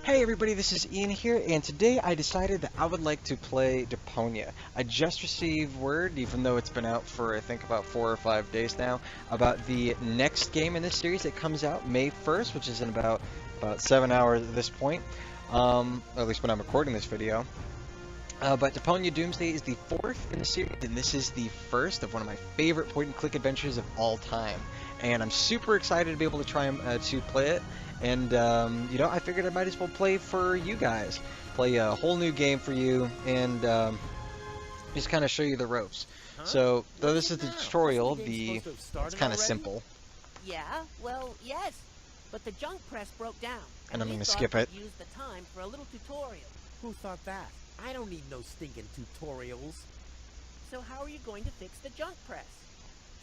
Hey everybody, this is Ian here, and today I decided that I would like to play Deponia. I just received word, even though it's been out for I think about 4 or 5 days now, about the next game in this series that comes out May 1st, which is in about 7 hours at this point, at least when I'm recording this video. But Deponia Doomsday is the 4th in the series, and this is the first of one of my favorite point-and-click adventures of all time. And I'm super excited to be able to try to play it. And, you know, I figured I might as well play for you guys. Play a whole new game for you, and just kind of show you the ropes. Huh? So, though this is the tutorial, it's kind of simple. Yeah, well, yes. But the junk press broke down. And I'm we going to thought skip we'd it. use the time for a little tutorial. Who thought that? I don't need no stinking tutorials. So how are you going to fix the junk press?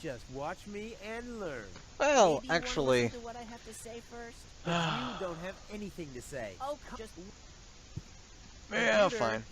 Just watch me and learn. Well, Maybe you actually... want to listen to what I have to say first? You don't have anything to say. Oh, just... Yeah, fine.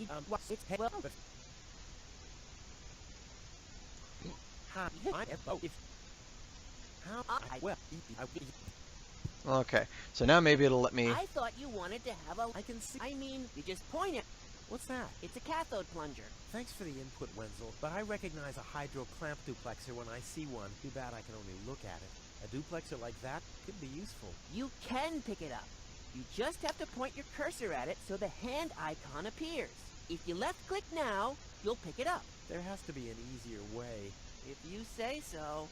Okay, so now maybe it'll let me... I thought you wanted to have a... I can see. I mean, you just point it. What's that? It's a cathode plunger. Thanks for the input, Wenzel, but I recognize a hydro clamp duplexer when I see one. Too bad I can only look at it. A duplexer like that could be useful. You can pick it up. You just have to point your cursor at it so the hand icon appears. If you left-click now, you'll pick it up. There has to be an easier way. If you say so.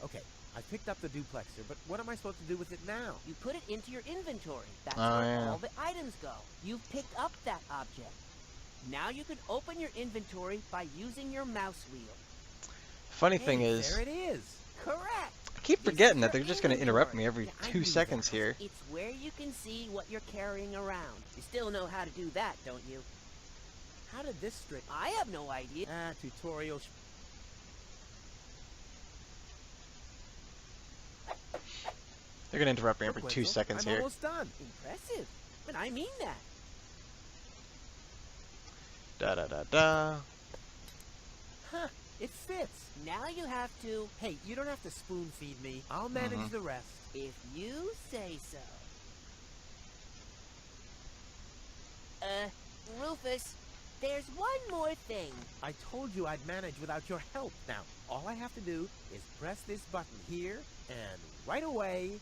Okay, I picked up the duplexer, but what am I supposed to do with it now? You put it into your inventory. That's Oh, where yeah. all the items go. You've picked up that object. Now you can open your inventory by using your mouse wheel. Funny thing is... There it is. Correct. I keep forgetting that they're just going to interrupt me every Yeah, I 2 knew seconds that. here. It's where you can see what you're carrying around. You still know how to do that, don't you? How did this straight? I have no idea. Tutorial. They're going to interrupt me every Look, 2 Wenzel, seconds I'm here. almost done. Impressive. But I mean that. Da-da-da-da. Huh, it fits. Now you have to, Hey, you don't have to spoon feed me. I'll manage the rest. if you say so. Rufus, there's one more thing. I told you I'd manage without your help. Now, all I have to do is press this button here, and right away...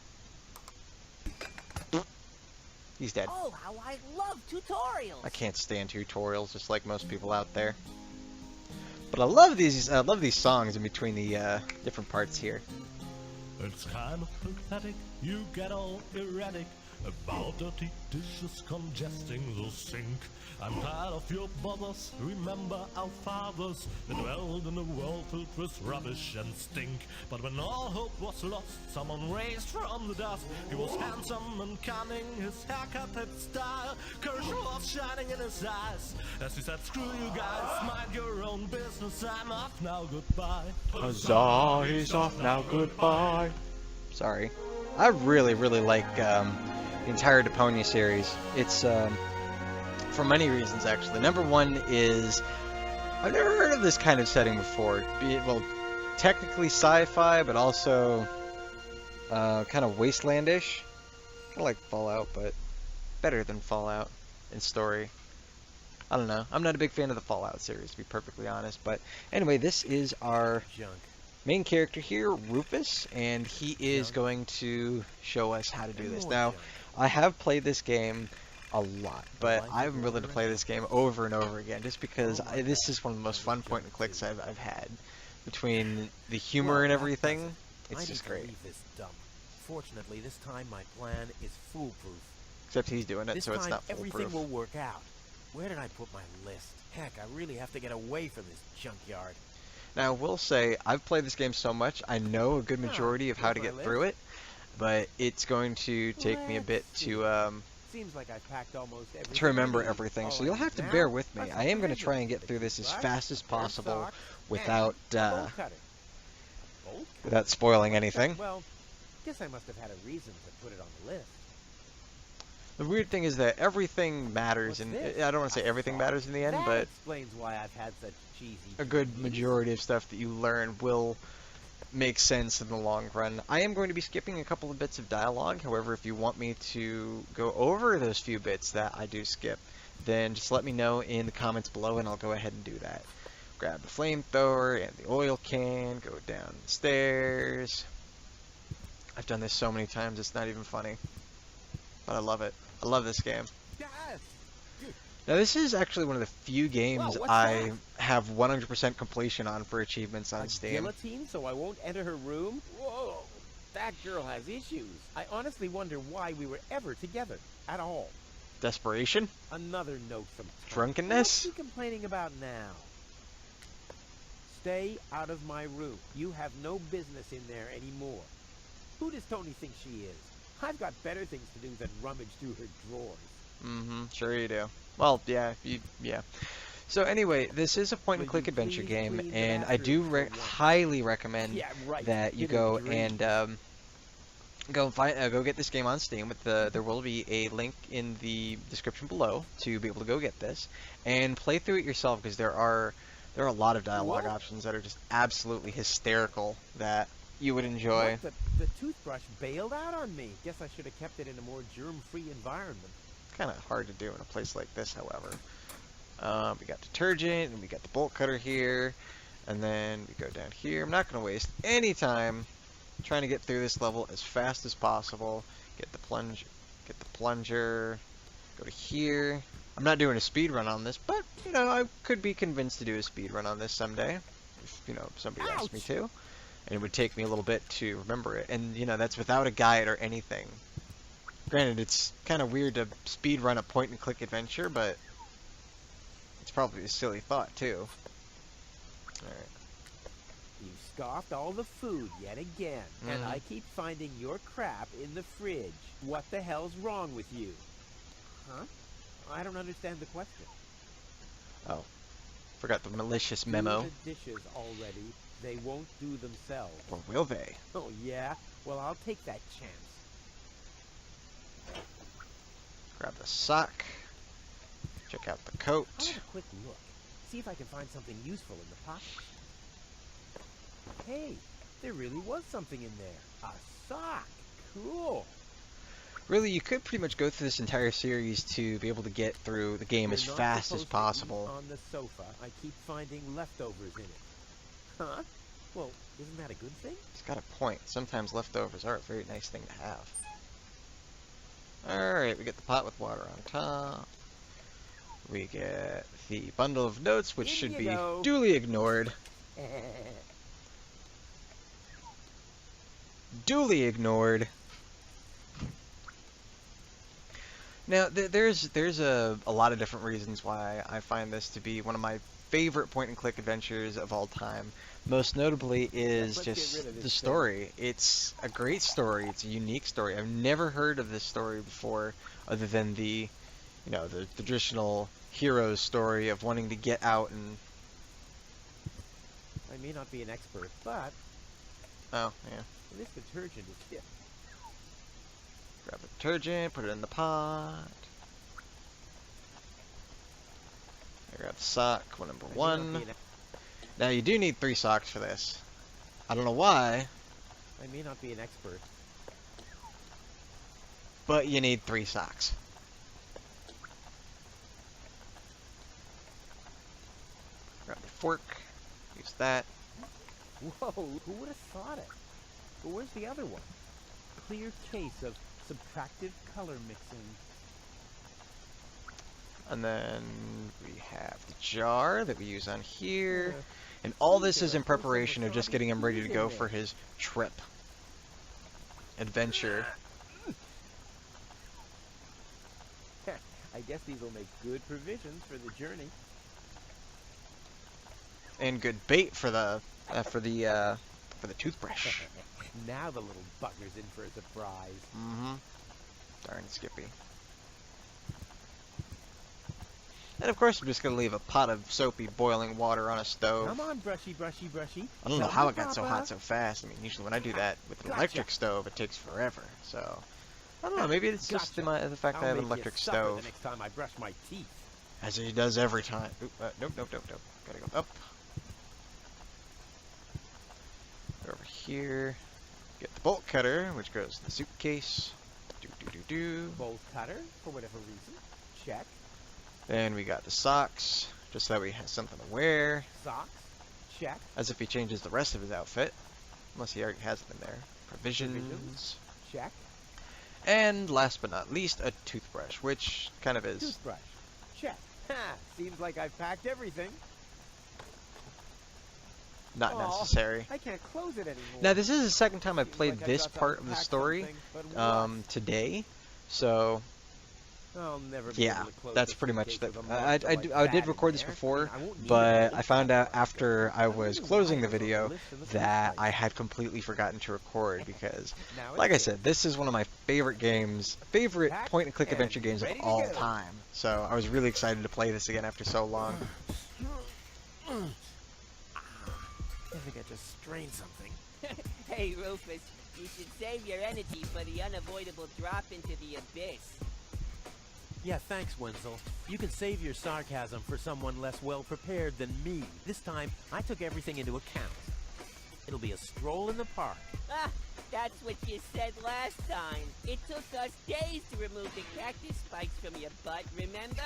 He's dead. Oh, how I love tutorials. I can't stand tutorials, just like most people out there. But I love these songs in between the different parts here. It's kind of pathetic, you get all erratic about dirty dishes congesting the sink. I'm tired of your bothers, remember our fathers. They dwelled in a world filled with rubbish and stink. But when all hope was lost, someone raised from the dust. He was handsome and cunning, his haircut had style. Courage was shining in his eyes as he said, screw you guys, mind your own business, I'm off now, goodbye. Huzzah, he's off now, goodbye. Sorry. I really, really like the entire Deponia series. It's, for many reasons, actually. Number one is, I've never heard of this kind of setting before. Well, technically sci-fi, but also kind of wastelandish. Kind of like Fallout, but better than Fallout in story. I don't know. I'm not a big fan of the Fallout series, to be perfectly honest. But anyway, this is our Junk. main character here, Rufus, and he is going to show us how to do this. Now, I have played this game a lot, but I'm willing to play this game over and over again, just because this is one of the most fun point-and-clicks I've had. Between the humor and everything, it's just great. Leave this dump. Fortunately, this time my plan is foolproof. Except he's doing it, This so it's time not everything foolproof. will work out. Where did I put my list? Heck, I really have to get away from this junkyard. Now, I will say, I've played this game so much, I know a good majority of how to there's get my through it, but it's going to take me a bit to Seems like I've packed almost everything. to remember I need. everything, All so I you'll need have to now, bear with me. that's I am going to try regular. and get through this as Brush, fast as pair of possible socks, without and a bolt cutter. Bolt cutter? without spoiling anything. Well, guess I must have had a reason to put it on the list. The weird thing is that everything matters, What's and this? I don't want to say everything matters in the end, That but explains why I've had such cheesy a good dreams. majority of stuff that you learn will makes sense in the long run. I am going to be skipping a couple of bits of dialogue. However, if you want me to go over those few bits that I do skip, then just let me know in the comments below and I'll go ahead and do that. Grab the flamethrower and the oil can, go down the stairs. I've done this so many times, it's not even funny. But I love it. I love this game. Yes! Now this is actually one of the few games Whoa, what's I that? have 100% completion on for achievements on A Steam. guillotine so I won't enter her room? Whoa! That girl has issues. I honestly wonder why we were ever together. At all. Desperation? Another note from Tom. Drunkenness? What's she complaining about now? Stay out of my room. You have no business in there anymore. Who does Tony think she is? I've got better things to do than rummage through her drawers. Mm-hmm, sure you do. Well, yeah, yeah. So anyway, this is a point-and-click Will you adventure please game, clean the and I do bathroom for once? highly recommend Yeah, right. that you Give it go a drink. and go get this game on Steam. There will be a link in the description below to be able to go get this and play through it yourself, because there are a lot of dialogue What? options that are just absolutely hysterical that you would enjoy. What? The toothbrush bailed out on me. Guess I should have kept it in a more germ-free environment. Kind of hard to do in a place like this, however. We got detergent, and we got the bolt cutter here, and then we go down here. I'm not going to waste any time trying to get through this level as fast as possible. Get the plunger, go to here. I'm not doing a speed run on this, but, you know, I could be convinced to do a speed run on this someday, if, you know, somebody asked me to. And it would take me a little bit to remember it, and, you know, that's without a guide or anything. Granted, it's kind of weird to speed run a point-and-click adventure, but it's probably a silly thought, too. Alright. You scoffed all the food yet again, and Mhm. I keep finding your crap in the fridge. What the hell's wrong with you? Huh? I don't understand the question. Oh. Forgot the malicious Do memo. the dishes already. They won't do themselves. Or will they? Oh, yeah? Well, I'll take that chance. Grab the sock. Check out the coat. I'll have a quick look. See if I can find something useful in the pocket. Hey, there really was something in there. A sock. Cool. Really, you could pretty much go through this entire series to be able to get through the game as You're not fast as supposed to eat possible. on the sofa. I keep finding leftovers in it. Huh? Well, isn't that a good thing? It's got a point. Sometimes leftovers are a very nice thing to have. Alright, we get the pot with water on top. We get the bundle of notes, which In should you be go. duly ignored. Duly ignored. Now, there's a lot of different reasons why I find this to be one of my favorite point-and-click adventures of all time. Most notably is Let's get just rid of this the thing. story. It's a great story. It's a unique story. I've never heard of this story before, other than the, you know, the traditional hero's story of wanting to get out and... I may not be an expert, but Oh, yeah. this detergent is hip. Grab the detergent, put it in the pot. I grab the sock, number I may not one. be an Now, you do need 3 socks for this. I don't know why, I may not be an expert. but you need 3 socks. Grab the fork, use that. Whoa, who would have thought it? But where's the other one? Clear case of subtractive color mixing. And then we have the jar that we use on here. Uh, And all this There is in are some preparation of just getting him ready to wasabi go in for there. his trip. Adventure. I guess these will make good provisions for the journey. And good bait for the toothbrush. Now the little bugger's in for a surprise. Mm-hmm. Darn Skippy. And of course, I'm just gonna leave a pot of soapy boiling water on a stove. Come on, brushy, brushy, brushy. I don't know Tell how me, it got so Papa. hot so fast. I mean, usually when I do that with an Gotcha. electric stove, it takes forever. So, I don't know. Maybe it's just Gotcha. the fact that I I'll have an make you electric suffer stove, the next time I brush my teeth. as he does every time. Oop, nope. Gotta go up. Over here. Get the bolt cutter, which goes in the suitcase. Bolt cutter, for whatever reason. Check. Then we got the socks, just so that we have something to wear. Socks. Check. As if he changes the rest of his outfit. Unless he already has them there. Provisions. Check. And last but not least, a toothbrush, which kind of is. Toothbrush. Check. Ha! Seems like I've packed everything. Not Aw, necessary. I can't close it anymore. Now, this is the second time I've Seems played like I've this got to part of the unpack story something, but what? today. So, I'll never be yeah, able to close that's a pretty much suitcase that. with a monster like I that did in record this there. before, I won't need but it. I found out after I was wonder closing why the it was on the video list in the first that place. I had completely forgotten to record because, Now it's like I here. said, this is one of my favorite games, favorite Packed point-and-click and adventure games of ready to all go. time. So I was really excited to play this again after so long. I think I just strained something. Hey, Rufus, you should save your energy for the unavoidable drop into the abyss. Yeah, thanks, Wenzel. You can save your sarcasm for someone less well-prepared than me. This time, I took everything into account. It'll be a stroll in the park. Ah, that's what you said last time. It took us days to remove the cactus spikes from your butt, remember?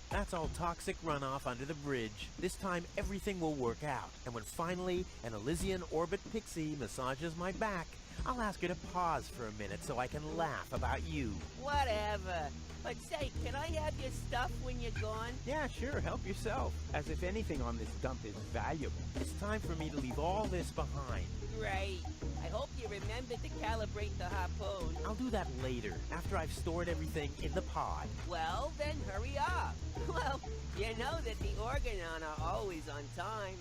That's all toxic runoff under the bridge. This time, everything will work out. And when finally an Elysian orbit pixie massages my back, I'll ask her to pause for a minute so I can laugh about you. Whatever. But say, can I have your stuff when you're gone? Yeah, sure, help yourself. As if anything on this dump is valuable. It's time for me to leave all this behind. Great. I hope you remember to calibrate the harpoon. I'll do that later, after I've stored everything in the pod. Well, then hurry up. Well, you know that the Organon are always on time.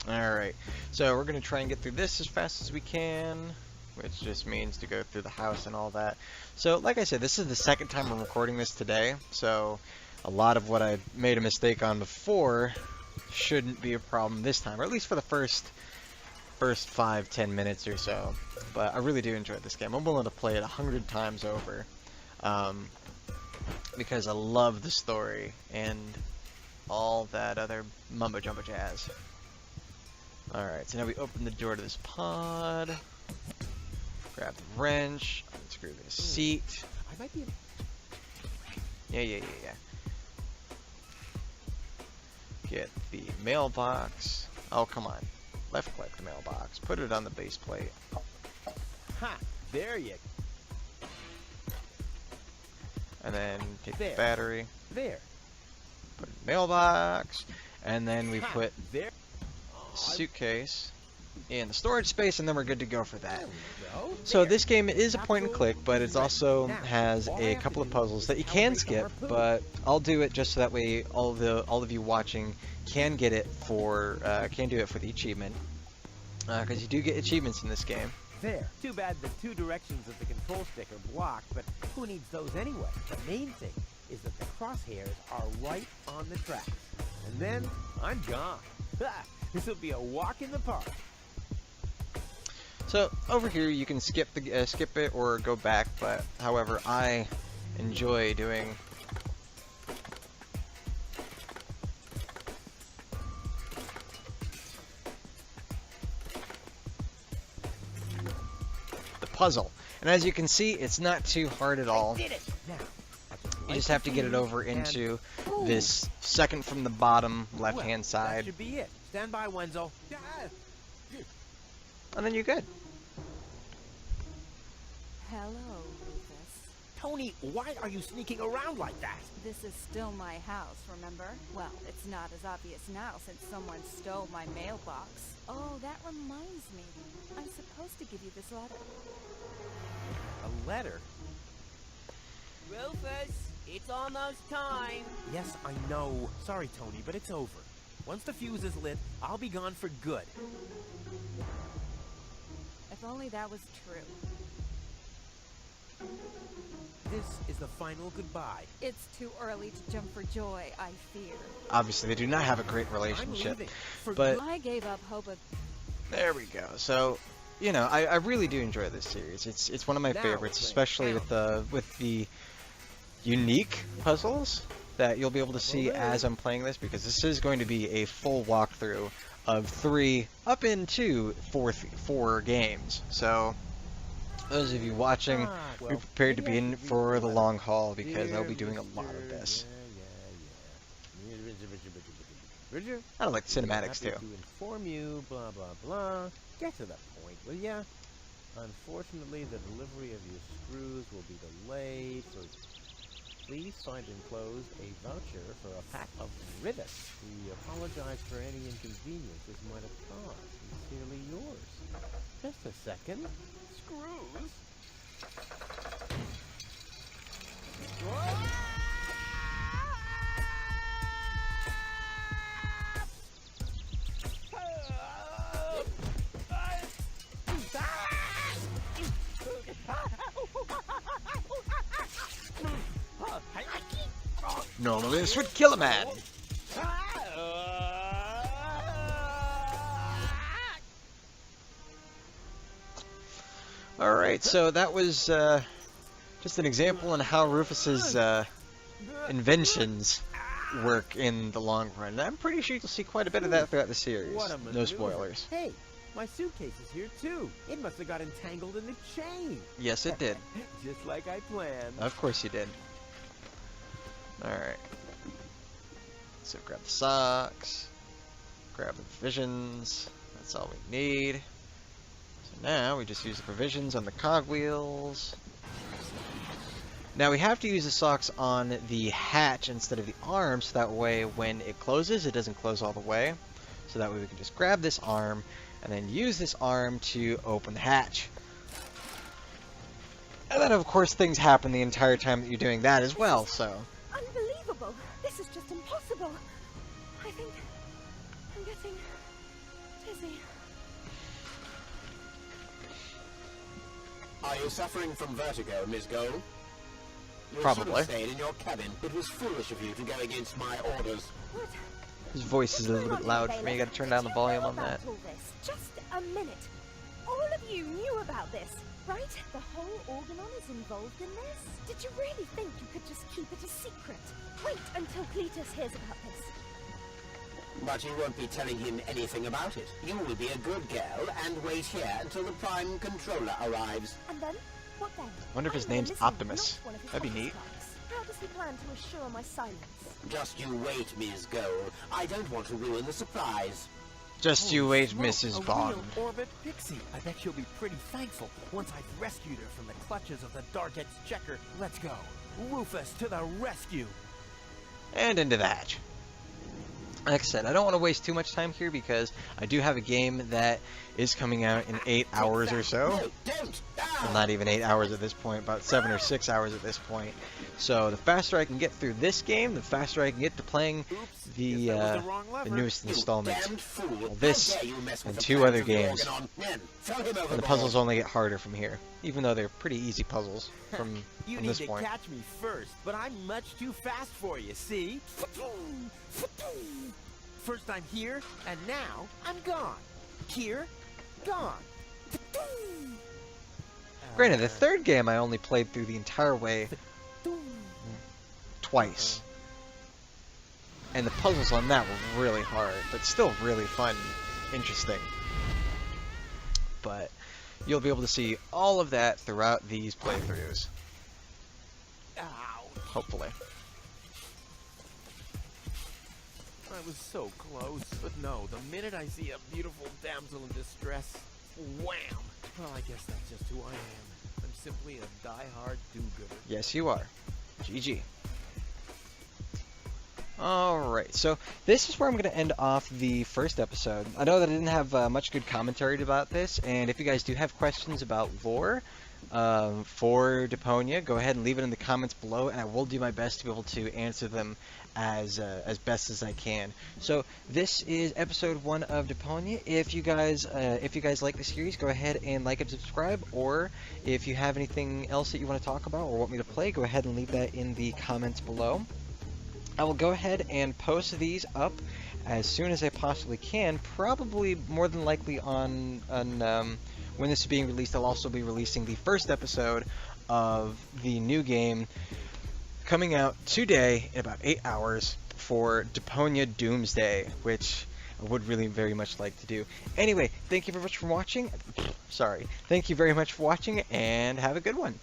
Alright, so we're going to try and get through this as fast as we can, which just means to go through the house and all that. So, like I said, this is the second time I'm recording this today, so a lot of what I made a mistake on before shouldn't be a problem this time, or at least for the first 5-10 minutes or so. But I really do enjoy this game. I'm willing to play it 100 times over, because I love the story and all that other mumbo-jumbo jazz. Alright, so now we open the door to this pod, grab the wrench, unscrew this seat. I might be... Yeah. Get the mailbox. Oh, come on. Left click the mailbox. Put it on the base plate. Ha! There you... And then take There. the battery. There. Put it in the mailbox. And then we Ha! put There. suitcase in the storage space, and then we're good to go for that. There we go. So There. this game is a point and click, but it also has a couple of puzzles that you can skip, but I'll do it just so that way all of you watching can get it for can do it for the achievement, because you do get achievements in this game. There. Too bad the two directions of the control stick are blocked, but who needs those anyway? The main thing is that the crosshairs are right on the tracks. And then, I'm gone. Ha! This will be a walk in the park. So over here you can skip it or go back, but however I enjoy doing the puzzle. And as you can see, it's not too hard at all. Did it. Now, You just have to get it over into this second from the bottom left-hand That side, should be it. Stand by, Wenzel. and then you're good. Hello, Rufus. Tony, why are you sneaking around like that? This is still my house, remember? Well, it's not as obvious now since someone stole my mailbox. Oh, that reminds me. I'm supposed to give you this letter. A letter? Rufus, it's almost time. Yes, I know. Sorry, Tony, but it's over. Once the fuse is lit, I'll be gone for good. If only that was true. This is the final goodbye. It's too early to jump for joy, I fear. Obviously, they do not have a great I'm relationship, leaving. For but I gave up hope of... there we go. So, you know, I really do enjoy this series. It's one of my Now favorites, it's especially down. with the unique puzzles that you'll be able to see Well, as I'm playing this, because this is going to be a full walkthrough of 3 up into 4 games. So those of you watching, be prepared to be in for the long haul because I'll be doing a lot of this. I don't like cinematics too. To inform you, blah blah blah. Get to the point, will ya? Unfortunately, the delivery of your screws will be delayed, so please find enclosed a voucher for a pack of rivets. We apologize for any inconvenience this might have caused. Sincerely yours. Just a second. Screws? Normally this would kill a man. Alright, so that was just an example on how Rufus's inventions work in the long run. I'm pretty sure you'll see quite a bit of that throughout the series. What a No maneuver. spoilers. Hey, my suitcase is here too. It must have got entangled in the chain. Yes, it did. Just like I planned. Of course you did. Alright. So grab the socks. Grab the provisions. That's all we need. So now we just use the provisions on the cogwheels. Now we have to use the socks on the hatch instead of the arm, so that way when it closes, it doesn't close all the way. So that way we can just grab this arm and then use this arm to open the hatch. And then of course things happen the entire time that you're doing that as well, so. Unbelievable! This is just impossible. I think I'm getting dizzy. Are you suffering from vertigo, Miss Gold? You Probably. should have stayed in your cabin. It was foolish of you to go against my orders. What? His voice is a little bit loud for me. You gotta turn down the volume on that. All this? Just a minute. All of you knew about this, right? The whole Organon is involved in this? Did you really think you could just keep it a secret? Wait until Cletus hears about this. But you won't be telling him anything about it. You will be a good girl and wait here until the Prime Controller arrives. And then? What then? Wonder if his I'm name's Elysium, Optimus. not one of his That'd be office neat. clerks. How does he plan to assure my silence? Just you wait, Miss Gold. I don't want to ruin the surprise. Just you wait, Smoke, Mrs. a Bond. real orbit pixie. I bet she'll be pretty thankful once I've rescued her from the clutches of the Dark Exchequer. Let's go. Rufus to the rescue. And into the hatch. Like I said, I don't want to waste too much time here because I do have a game that is coming out in 8 hours or so. No, don't! Well, not even 8 hours at this point, about 7 or 6 hours at this point. So the faster I can get through this game, the faster I can get to playing Oops. the guess that was the wrong lever. newest You installment. damned fool. Well, this How dare you mess with and the 2 plans other of the games. Organon. Men, throw him And the overboard. puzzles only get harder from here, even though they're pretty easy puzzles from You from need this to point. catch me first, but I'm much too fast for you, see? First I'm here, and now I'm gone. Here, gone. Granted, the third game I only played through the entire way twice. And the puzzles on that were really hard, but still really fun, interesting. But you'll be able to see all of that throughout these playthroughs, Ow. hopefully. I was so close, but no, the minute I see a beautiful damsel in distress, wham! Well, I guess that's just who I am. I'm simply a die-hard do-gooder. Yes, you are. GG. Alright, so this is where I'm going to end off the first episode. I know that I didn't have much good commentary about this, and if you guys do have questions about lore for Deponia, go ahead and leave it in the comments below, and I will do my best to be able to answer them as best as I can. So this is episode 1 of Deponia. If you guys like the series, go ahead and like and subscribe, or if you have anything else that you want to talk about or want me to play, go ahead and leave that in the comments below. I will go ahead and post these up as soon as I possibly can, probably more than likely on when this is being released. I'll also be releasing the first episode of the new game coming out today in about 8 hours for Deponia Doomsday, which I would really very much like to do. Anyway, thank you very much for watching. Sorry. Thank you very much for watching, and have a good one.